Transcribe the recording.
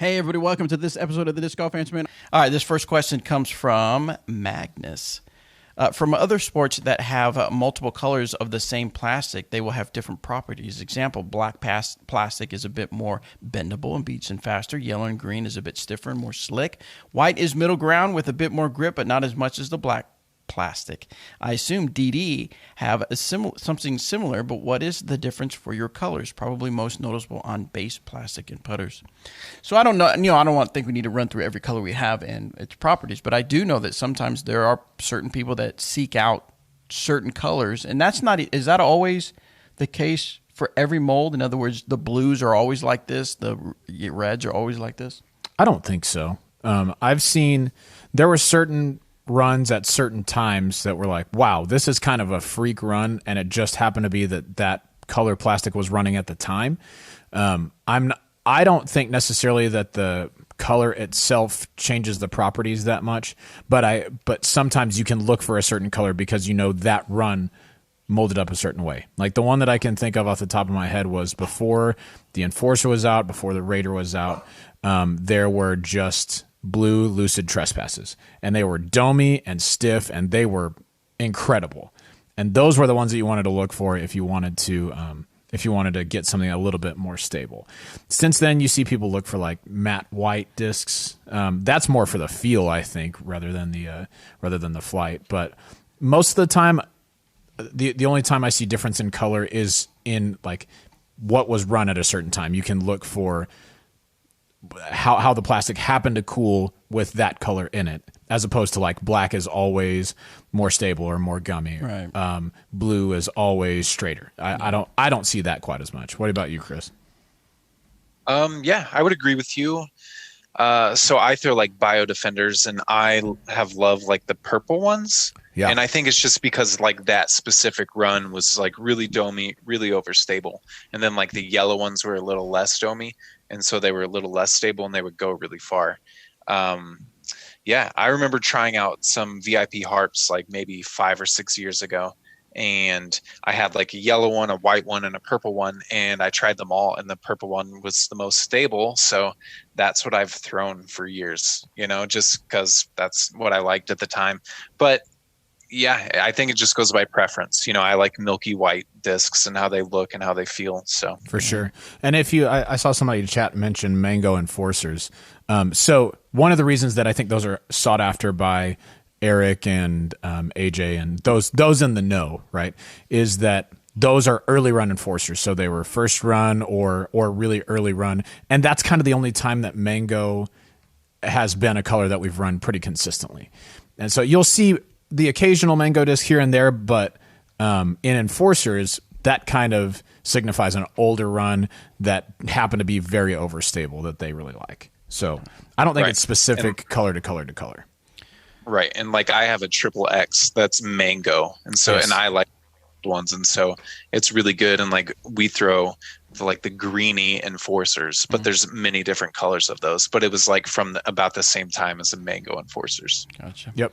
Hey, everybody, welcome to this episode of the Disc Golf Answer Man. All right, this first question comes from Magnus. From other sports that have multiple colors of the same plastic, they will have different properties. Example, black plastic is a bit more bendable and beats in faster. Yellow and green is a bit stiffer and more slick. White is middle ground with a bit more grip, but not as much as the black plastic. I assume DD have something similar, but what is the difference for your colors? Probably most noticeable on base plastic and putters. So I don't know. I don't think we need to run through every color we have and its properties, but I do know that sometimes there are certain people that seek out certain colors, and is that always the case for every mold? In other words, the blues are always like this, the reds are always like this? I don't think so. I've seen there were certain runs at certain times that were like, wow, this is kind of a freak run, and it just happened to be that color plastic was running at the time. I don't think necessarily that the color itself changes the properties that much, but sometimes you can look for a certain color because that run molded up a certain way. Like the one that I can think of off the top of my head was before the Enforcer was out, before the Raider was out, there were just blue Lucid Trespasses, and they were domey and stiff, and they were incredible. And those were the ones that you wanted to look for if you wanted to get something a little bit more stable. Since then, you see people look for like matte white discs. That's more for the feel, I think, rather than the flight. But most of the time, the only time I see difference in color is in like what was run at a certain time. You can look for how the plastic happened to cool with that color in it, as opposed to like black is always more stable or more gummy. Right. Blue is always straighter. I don't see that quite as much. What about you, Chris? Yeah, I would agree with you. So I throw like bio defenders, and I have loved like the purple ones. Yeah. And I think it's just because like that specific run was like really domey, really overstable. And then like the yellow ones were a little less domey, and so they were a little less stable and they would go really far. Yeah, I remember trying out some VIP harps like maybe 5 or 6 years ago. And I had like a yellow one, a white one, and a purple one. And I tried them all, and the purple one was the most stable. So that's what I've thrown for years, just because that's what I liked at the time. But yeah, I think it just goes by preference. I like milky white discs and how they look and how they feel. So for sure. And I saw somebody in chat mention Mango Enforcers. So one of the reasons that I think those are sought after by Eric and AJ and those in the know, right, is that those are early run Enforcers. So they were first run or really early run, and that's kind of the only time that Mango has been a color that we've run pretty consistently. And so you'll see the occasional Mango disc here and there, but in Enforcers, that kind of signifies an older run that happened to be very overstable that they really like. So I don't think it's specific color to color to color. Right. And like I have a triple X that's mango. And so, yes. And I like ones. And so it's really good. And like we throw like the greeny Enforcers, but there's many different colors of those. But it was like from about the same time as the mango Enforcers. Gotcha. Yep.